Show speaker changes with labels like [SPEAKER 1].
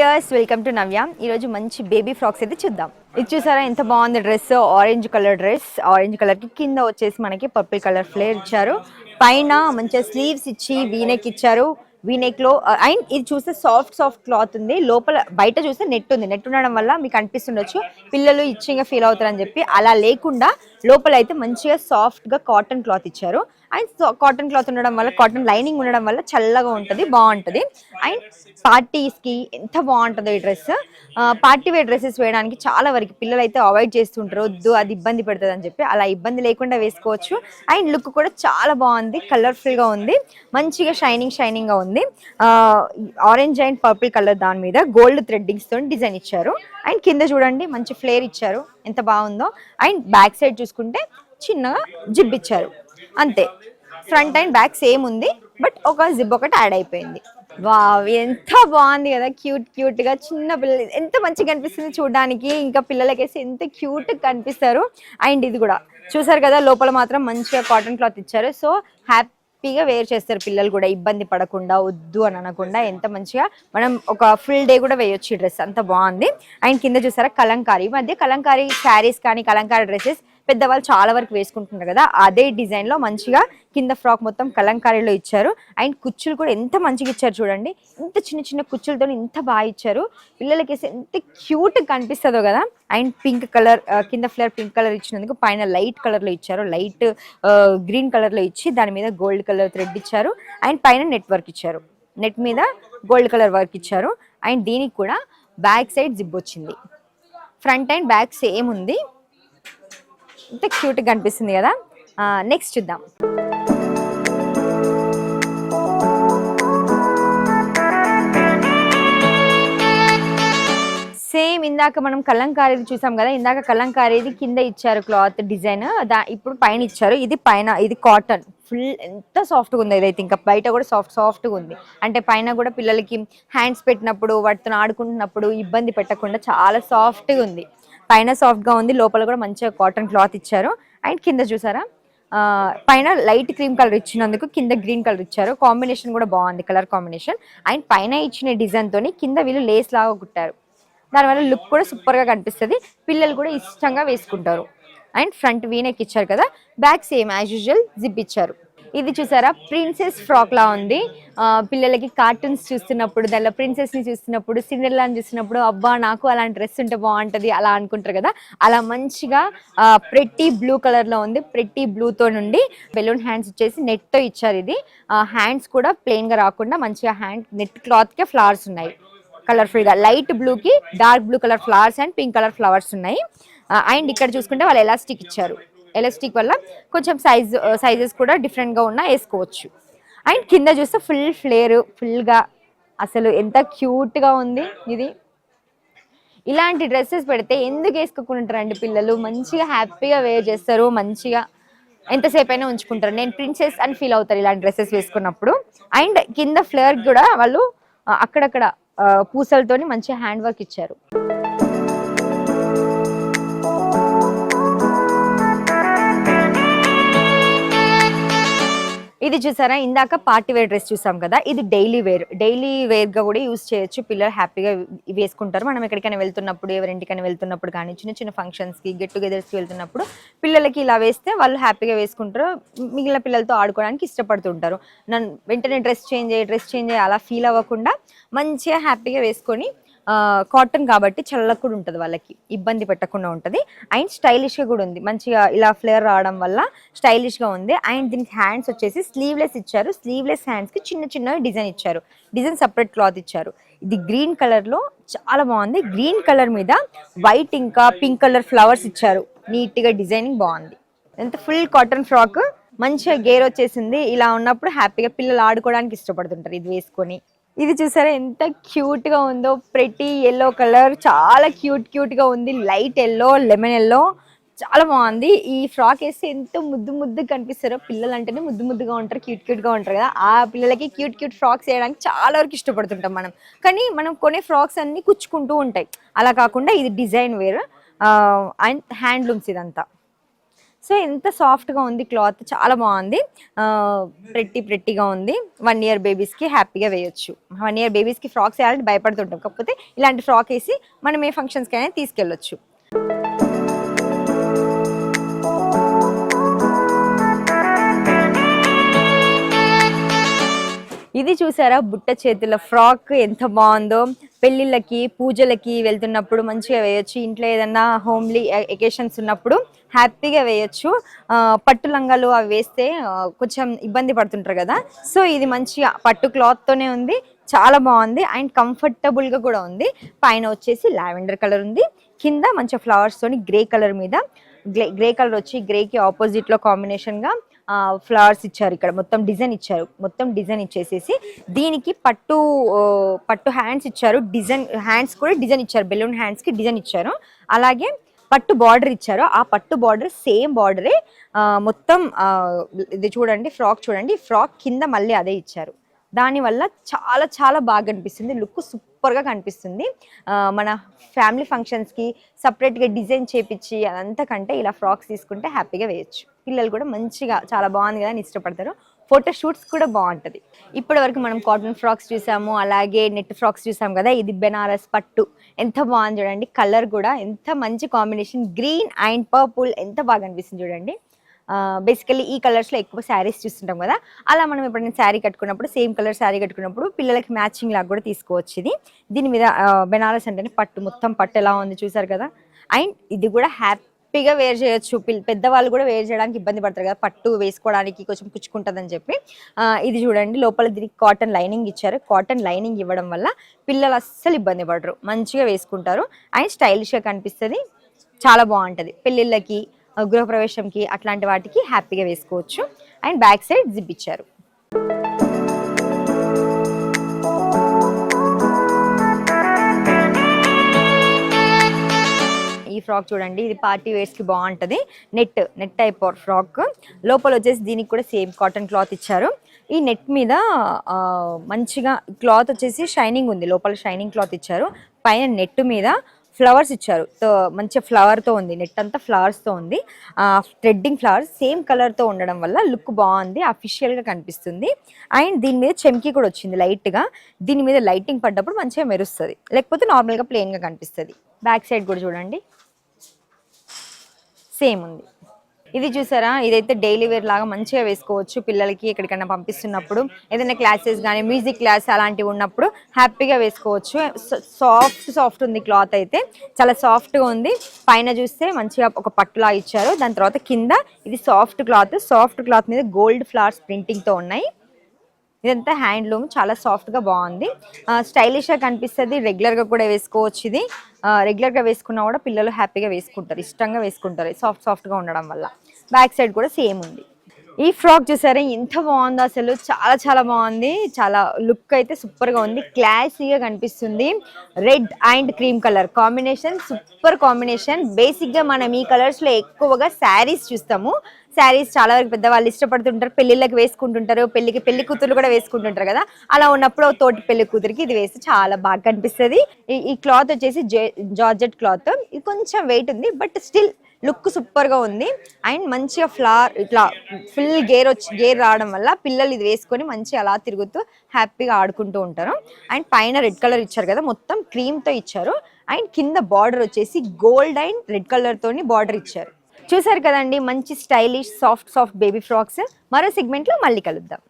[SPEAKER 1] Viewers welcome to నవ్య. ఈరోజు మంచి baby frocks అయితే చూద్దాం. ఇది చూసారా ఎంత బాగుంది dress. Orange colour dress, orange colour కి కింద వచ్చేసి మనకి పర్పుల్ కలర్ ఫ్లేర్ ఇచ్చారు. పైన మంచిగా స్లీవ్స్ ఇచ్చి వీనెక్ ఇచ్చారు. వీనెక్ లో అండ్ ఇది చూస్తే సాఫ్ట్ క్లాత్ ఉంది. లోపల బయట చూస్తే నెట్ ఉంది. నెట్ ఉండడం వల్ల మీకు అనిపిస్తుండొచ్చు పిల్లలు ఇచ్చింగ్ ఫీల్ అవుతారని చెప్పి. అలా లేకుండా లోపల అయితే మంచిగా సాఫ్ట్ గా కాటన్ క్లాత్ ఇచ్చారు. అండ్ కాటన్ క్లాత్ ఉండడం వల్ల, కాటన్ లైనింగ్ ఉండడం వల్ల చల్లగా ఉంటుంది, బాగుంటుంది. అండ్ పార్టీస్ కి ఎంత బాగుంటుందో ఈ డ్రెస్. పార్టీ వేర్ డ్రెస్సెస్ వేయడానికి చాలా వరకు పిల్లలు అయితే అవాయిడ్ చేస్తుంటారు, వద్దు అది ఇబ్బంది పెడుతుంది అని చెప్పి. అలా ఇబ్బంది లేకుండా వేసుకోవచ్చు. అండ్ లుక్ కూడా చాలా బాగుంది, కలర్ఫుల్ గా ఉంది, మంచిగా షైనింగ్ గా ఉంది. ఆరెంజ్ అండ్ పర్పుల్ కలర్ దాని మీద గోల్డ్ థ్రెడ్డింగ్స్ తో డిజైన్ ఇచ్చారు. అండ్ కింద చూడండి మంచి ఫ్లేర్ ఇచ్చారు, ఎంత బాగుందో. అండ్ బ్యాక్ సైడ్ చూసుకుంటే చిన్నగా జిబ్ ఇచ్చారు, అంతే. ఫ్రంట్ అండ్ బ్యాక్ సేమ్ ఉంది, బట్ ఒక జిబ్ ఒకటి యాడ్ అయిపోయింది. వావ్, ఎంత బాగుంది కదా, క్యూట్ గా. చిన్న పిల్లలు ఎంత మంచిగా కనిపిస్తుంది చూడడానికి, ఇంకా పిల్లలకేసి ఎంత క్యూట్ కనిపిస్తారు. అండ్ ఇది కూడా చూసారు కదా, లోపల మాత్రం మంచిగా కాటన్ క్లాత్ ఇచ్చారు. సో హ్యాపీగా వేర్ చేస్తారు పిల్లలు కూడా, ఇబ్బంది పడకుండా, వద్దు అని అనకుండా. ఎంత మంచిగా మనం ఒక ఫుల్ డే కూడా వేయొచ్చు ఈ డ్రెస్, అంత బాగుంది. అండ్ కింద చూసారా కలంకారీ. ఈ మధ్య కలంకారీ శారీస్ కానీ కలంకారీ డ్రెస్సెస్ పెద్దవాళ్ళు చాలా వరకు వేసుకుంటున్నారు కదా, అదే డిజైన్ లో మంచిగా కింద ఫ్రాక్ మొత్తం కలంకారీలో ఇచ్చారు. అండ్ కుచ్చులు కూడా ఎంత మంచిగా ఇచ్చారు చూడండి, ఇంత చిన్న కుచ్చులతో ఇంత బాగా ఇచ్చారు. పిల్లలకి ఎంత క్యూట్ కనిపిస్తుందో కదా. అండ్ పింక్ కలర్ కింద ఫ్లేర్ పింక్ కలర్ ఇచ్చినందుకు పైన లైట్ కలర్ లో ఇచ్చారు, లైట్ గ్రీన్ కలర్ లో ఇచ్చి దాని మీద గోల్డ్ కలర్ థ్రెడ్ ఇచ్చారు. అండ్ పైన నెట్ వర్క్ ఇచ్చారు, నెట్ మీద గోల్డ్ కలర్ వర్క్ ఇచ్చారు. అండ్ దీనికి కూడా బ్యాక్ సైడ్ జిబ్ వచ్చింది, ఫ్రంట్ అండ్ బ్యాక్ సేమ్ ఉంది. ఇంత క్యూట్గా కనిపిస్తుంది కదా. నెక్స్ట్ చూద్దాం. సేమ్ ఇందాక మనం కలంకారీది చూసాం కదా, ఇందాక కలంకారీది కింద ఇచ్చారు క్లాత్ డిజైన్, ఇప్పుడు పైన ఇచ్చారు. ఇది పైన, ఇది కాటన్ ఫుల్, ఎంత సాఫ్ట్గా ఉంది. ఇదైతే ఇంకా బయట కూడా సాఫ్ట్గా ఉంది. అంటే పైన కూడా పిల్లలకి హ్యాండ్స్ పెట్టినప్పుడు, వాటితో ఆడుకుంటున్నప్పుడు ఇబ్బంది పెట్టకుండా చాలా సాఫ్ట్గా ఉంది. పైన సాఫ్ట్గా ఉంది, లోపల కూడా మంచిగా కాటన్ క్లాత్ ఇచ్చారు. అండ్ కింద చూసారా పైన లైట్ క్రీమ్ కలర్ ఇచ్చినందుకు కింద గ్రీన్ కలర్ ఇచ్చారు. కాంబినేషన్ కూడా బాగుంది, కలర్ కాంబినేషన్. అండ్ పైన ఇచ్చిన డిజైన్ తోని కింద వీళ్ళు లేస్ లాగా కుట్టారు, దానివల్ల లుక్ కూడా సూపర్ గా కనిపిస్తుంది, పిల్లలు కూడా ఇష్టంగా వేసుకుంటారు. అండ్ ఫ్రంట్ వీనెక్ ఇచ్చారు కదా, back same as usual zip ఇచ్చారు. ఇది చూసారా ప్రిన్సెస్ ఫ్రాక్ లా ఉంది. పిల్లలకి కార్టూన్స్ చూస్తున్నప్పుడు, దానిలో ప్రిన్సెస్ ని చూస్తున్నప్పుడు, సిండర్లాని చూస్తున్నప్పుడు, అబ్బా నాకు అలాంటి డ్రెస్ ఉంటే బాగుంటది అలా అనుకుంటారు కదా. అలా మంచిగా ప్రెట్టి బ్లూ కలర్ లో ఉంది. ప్రెట్టి బ్లూ తో నుండి బెలూన్ హ్యాండ్స్ వచ్చేసి నెట్ తో ఇచ్చారు. ఇది హ్యాండ్స్ కూడా ప్లెయిన్ గా రాకుండా మంచిగా హ్యాండ్ నెట్ క్లాత్ కే ఫ్లవర్స్ ఉన్నాయి, కలర్ఫుల్ గా. లైట్ బ్లూ కి dark blue colour flowers and pink colour flowers ఉన్నాయి. అండ్ ఇక్కడ చూసుకుంటే వాళ్ళు ఎలాస్టిక్ ఇచ్చారు, ఎలాస్టిక్ వల్ల కొంచెం సైజెస్ కూడా డిఫరెంట్ గా ఉన్నా వేసుకోవచ్చు. అండ్ కింద చూస్తే ఫుల్ ఫ్లేర్, ఫుల్ గా అసలు ఎంత క్యూట్ గా ఉంది ఇది. ఇలాంటి డ్రెస్సెస్ పెడితే ఎందుకు వేసుకోకుంటారండి పిల్లలు, మంచిగా హ్యాపీగా వేర్ చేస్తారు, మంచిగా ఎంతసేపు అయినా ఉంచుకుంటారు. నేను ప్రిన్సెస్ అని ఫీల్ అవుతారు ఇలాంటి డ్రెస్సెస్ వేసుకున్నప్పుడు. అండ్ కింద ఫ్లేర్ కూడా వాళ్ళు అక్కడక్కడ పూసలతోని మంచి హ్యాండ్ వర్క్ ఇచ్చారు. ఇది చూసారా ఇందాక పార్టీ వేర్ డ్రెస్ చూసాం కదా, ఇది డైలీ వేర్ గా కూడా యూజ్ చేయొచ్చు. పిల్లలు హ్యాపీగా వేసుకుంటారు. మనం ఎక్కడికైనా వెళ్తున్నప్పుడు, ఎవరింటికైనా వెళ్తున్నప్పుడు కానీ, చిన్న ఫంక్షన్స్ కి, గెట్ టుగెదర్స్ కి వెళ్తున్నప్పుడు పిల్లలకి ఇలా వేస్తే వాళ్ళు హ్యాపీగా వేసుకుంటారు, మిగిలిన పిల్లలతో ఆడుకోవడానికి ఇష్టపడుతుంటారు. నన్ను వెంటనే డ్రెస్ చేంజ్ అయ్యి అలా ఫీల్ అవ్వకుండా మంచిగా హ్యాపీగా వేసుకొని, కాటన్ కాబట్టి చల్లగా కూడా ఉంటుంది, వాళ్ళకి ఇబ్బంది పెట్టకుండా ఉంటుంది. అండ్ స్టైలిష్ గా కూడా ఉంది, మంచిగా ఇలా ఫ్లేర్ రావడం వల్ల స్టైలిష్ గా ఉంది. అండ్ దీనికి హ్యాండ్స్ వచ్చేసి స్లీవ్లెస్ ఇచ్చారు. స్లీవ్లెస్ హ్యాండ్స్ కి చిన్న డిజైన్ ఇచ్చారు, డిజైన్ సపరేట్ క్లాత్ ఇచ్చారు. ఇది గ్రీన్ కలర్ లో చాలా బాగుంది. గ్రీన్ కలర్ మీద వైట్ ఇంకా పింక్ కలర్ ఫ్లవర్స్ ఇచ్చారు, నీట్ గా డిజైనింగ్ బాగుంది. ఎంత ఫుల్ కాటన్ ఫ్రాక్, మంచిగా గేర్ వచ్చేసింది. ఇలా ఉన్నప్పుడు హ్యాపీగా పిల్లలు ఆడుకోవడానికి ఇష్టపడుతుంటారు ఇది వేసుకొని. ఇది చూసారా ఎంత క్యూట్ గా ఉందో, ప్రెటీ ఎల్లో కలర్, చాలా క్యూట్ గా ఉంది. లైట్ ఎల్లో, లెమన్ ఎల్లో, చాలా బాగుంది. ఈ ఫ్రాక్ వేస్తే ఎంత ముద్దు కనిపిస్తారో. పిల్లలు అంటేనే ముద్దుగా ఉంటారు, క్యూట్ గా ఉంటారు కదా. ఆ పిల్లలకి క్యూట్ ఫ్రాక్స్ వేయడానికి చాలా వరకు ఇష్టపడుతుంటాం మనం. కానీ మనం కొనే ఫ్రాక్స్ అన్ని కుచ్చుకుంటూ ఉంటాయి. అలా కాకుండా ఇది డిజైన్ వేర్ అండ్ హ్యాండ్లూమ్స్ ఇదంతా. సో ఎంత సాఫ్ట్గా ఉంది క్లాత్, చాలా బాగుంది. ప్రెట్టీగా ఉంది. 1 ఇయర్ బేబీస్కి హ్యాపీగా వేయొచ్చు. 1 ఇయర్ బేబీస్కి ఫ్రాక్స్ వేయాలంటే భయపడుతుంటాం, కాకపోతే ఇలాంటి ఫ్రాక్ వేసి మనం ఏ ఫంక్షన్స్కి అయినా తీసుకెళ్ళొచ్చు. ఇది చూసారా, బుట్ట చేతుల ఫ్రాక్ ఎంత బాగుందో. పెళ్ళిళ్ళకి పూజలకి వెళ్తున్నప్పుడు మంచిగా వేయొచ్చు. ఇంట్లో ఏదన్నా హోమ్లీ ఎకేషన్స్ ఉన్నప్పుడు హ్యాపీగా వేయొచ్చు. పట్టు లంగాలు అవి వేస్తే కొంచెం ఇబ్బంది పడుతుంటారు కదా, సో ఇది మంచిగా పట్టు క్లాత్తోనే ఉంది, చాలా బాగుంది అండ్ కంఫర్టబుల్గా కూడా ఉంది. పైన వచ్చేసి లావెండర్ కలర్ ఉంది, కింద మంచిగా ఫ్లవర్స్తోని గ్రే కలర్ మీద, గ్రే కలర్ వచ్చి గ్రేకి ఆపోజిట్లో కాంబినేషన్గా ఫ్లవర్స్ ఇచ్చారు. ఇక్కడ మొత్తం డిజైన్ ఇచ్చారు. మొత్తం డిజైన్ ఇచ్చేసేసి దీనికి పట్టు హ్యాండ్స్ ఇచ్చారు. డిజైన్ హ్యాండ్స్ కూడా డిజైన్ ఇచ్చారు, బెలూన్ హ్యాండ్స్కి డిజైన్ ఇచ్చారు. అలాగే పట్టు బార్డర్ ఇచ్చారు. ఆ పట్టు బార్డర్ సేమ్ బార్డరే మొత్తం. ఇది చూడండి, ఫ్రాక్ చూడండి, ఫ్రాక్ కింద మళ్ళీ అదే ఇచ్చారు. దానివల్ల చాలా చాలా బాగా కనిపిస్తుంది, లుక్ సూపర్గా కనిపిస్తుంది. మన ఫ్యామిలీ ఫంక్షన్స్కి సపరేట్గా డిజైన్ చేపించి అదంతా కంటే ఇలా ఫ్రాక్స్ తీసుకుంటే హ్యాపీగా వేయచ్చు. పిల్లలు కూడా మంచిగా చాలా బాగుంది కదా అని ఇష్టపడతారు. ఫోటో షూట్స్ కూడా బాగుంటుంది. ఇప్పటి వరకు మనం కాటన్ ఫ్రాక్స్ చూసాము, అలాగే నెట్ ఫ్రాక్స్ చూసాం కదా. ఇది బెనారస్ పట్టు, ఎంత బాగుంది చూడండి. కలర్ కూడా ఎంత మంచి కాంబినేషన్, గ్రీన్ అండ్ పర్పుల్, ఎంత బాగా అనిపిస్తుంది చూడండి. బేసికల్లీ ఈ కలర్స్లో ఎక్కువ శారీస్ చూస్తుంటాం కదా, అలా మనం ఎప్పుడైనా శారీ కట్టుకున్నప్పుడు, సేమ్ కలర్ శారీ కట్టుకున్నప్పుడు పిల్లలకి మ్యాచింగ్ లాగా కూడా తీసుకోవచ్చు. దీని మీద బెనారస్ అంటేనే పట్టు, మొత్తం పట్టు ఎలా ఉంది చూసారు కదా. అండ్ ఇది కూడా హ్యాపీగా వేర్ చేయొచ్చు. పెద్దవాళ్ళు కూడా వేర్ చేయడానికి ఇబ్బంది పడతారు కదా, పట్టు వేసుకోవడానికి కొంచెం పుచ్చుకుంటుందని చెప్పి. ఇది చూడండి, లోపల దీనికి కాటన్ లైనింగ్ ఇచ్చారు. కాటన్ లైనింగ్ ఇవ్వడం వల్ల పిల్లలు అస్సలు ఇబ్బంది పడరు, మంచిగా వేసుకుంటారు అండ్ స్టైలిష్గా కనిపిస్తుంది. చాలా బాగుంటుంది పెళ్ళిళ్ళకి, గృహప్రవేశంకి అట్లాంటి వాటికి హ్యాపీగా వేసుకోవచ్చు. అండ్ బ్యాక్ సైడ్ జిప్ ఇచ్చారు. ఈ ఫ్రాక్ చూడండి, ఇది పార్టీ వేర్స్కి బాగుంటుంది. Net type frock. లోపల వచ్చేసి దీనికి కూడా సేమ్ కాటన్ క్లాత్ ఇచ్చారు. ఈ నెట్ మీద మంచిగా క్లాత్ వచ్చేసి షైనింగ్ ఉంది, లోపల షైనింగ్ క్లాత్ ఇచ్చారు. పైన నెట్ మీద ఫ్లవర్స్ ఇచ్చారు, మంచిగా ఫ్లవర్తో ఉంది. నెట్ అంతా ఫ్లవర్స్తో ఉంది. థ్రెడ్డింగ్ ఫ్లవర్స్ సేమ్ కలర్తో ఉండడం వల్ల లుక్ బాగుంది, అఫీషియల్గా కనిపిస్తుంది. అండ్ దీని మీద చెమ్కి కూడా వచ్చింది లైట్గా. దీని మీద లైటింగ్ పడ్డప్పుడు మంచిగా మెరుస్తుంది, లేకపోతే నార్మల్గా ప్లెయిన్గా కనిపిస్తుంది. బ్యాక్ సైడ్ కూడా చూడండి, సేమ్ ఉంది. ఇది చూసారా, ఇదైతే డైలీ వేర్ లాగా మంచిగా వేసుకోవచ్చు. పిల్లలకి ఎక్కడికైనా పంపిస్తున్నప్పుడు, ఏదైనా క్లాసెస్ కానీ మ్యూజిక్ క్లాస్ అలాంటివి ఉన్నప్పుడు హ్యాపీగా వేసుకోవచ్చు. సాఫ్ట్ ఉంది క్లాత్, అయితే చాలా సాఫ్ట్గా ఉంది. పైన చూస్తే మంచిగా ఒక పట్టులా ఇచ్చారు. దాని తర్వాత కింద ఇది సాఫ్ట్ క్లాత్ మీద గోల్డ్ ఫ్లవర్స్ ప్రింటింగ్తో ఉన్నాయి. ఇదంతా హ్యాండ్లూమ్, చాలా సాఫ్ట్గా బాగుంది, స్టైలిష్గా కనిపిస్తుంది. రెగ్యులర్గా కూడా వేసుకోవచ్చు. ఇది రెగ్యులర్గా వేసుకున్నా కూడా పిల్లలు హ్యాపీగా వేసుకుంటారు, ఇష్టంగా వేసుకుంటారు సాఫ్ట్గా ఉండడం వల్ల. బ్యాక్ సైడ్ కూడా సేమ్ ఉంది. ఈ ఫ్రాక్ చూసారా ఎంత బాగుందో, అసలు చాలా చాలా బాగుంది. చాలా లుక్ అయితే సూపర్గా ఉంది, క్లాసీగా కనిపిస్తుంది. Red and cream colour combination, super combination. బేసిక్గా మనం ఈ కలర్స్లో ఎక్కువగా శారీస్ చూస్తాము. శారీస్ చాలా వరకు పెద్దవాళ్ళు ఇష్టపడుతుంటారు, పెళ్ళిళ్ళకి వేసుకుంటుంటారు, పెళ్లి కూతురు కూడా వేసుకుంటుంటారు కదా. అలా ఉన్నప్పుడు తోటి పెళ్లి కూతురికి ఇది వేస్తే చాలా బాగా కనిపిస్తుంది. ఈ క్లాత్ వచ్చేసి జార్జెట్ క్లాత్. ఇది కొంచెం వెయిట్ ఉంది, బట్ స్టిల్ లుక్ సూపర్గా ఉంది. అండ్ మంచిగా ఫ్లవర్ ఇట్లా ఫుల్ గేర్ రావడం వల్ల పిల్లలు ఇది వేసుకొని మంచిగా అలా తిరుగుతూ హ్యాపీగా ఆడుకుంటూ ఉంటారు. అండ్ పైన రెడ్ కలర్ ఇచ్చారు కదా, మొత్తం క్రీమ్తో ఇచ్చారు. అండ్ కింద బార్డర్ వచ్చేసి గోల్డ్ అండ్ రెడ్ కలర్తోని బార్డర్ ఇచ్చారు. చూసారు కదండి, మంచి స్టైలిష్ సాఫ్ట్ బేబీ ఫ్రాక్స్. మరో సెగ్మెంట్లో మళ్ళీ కలుద్దాం.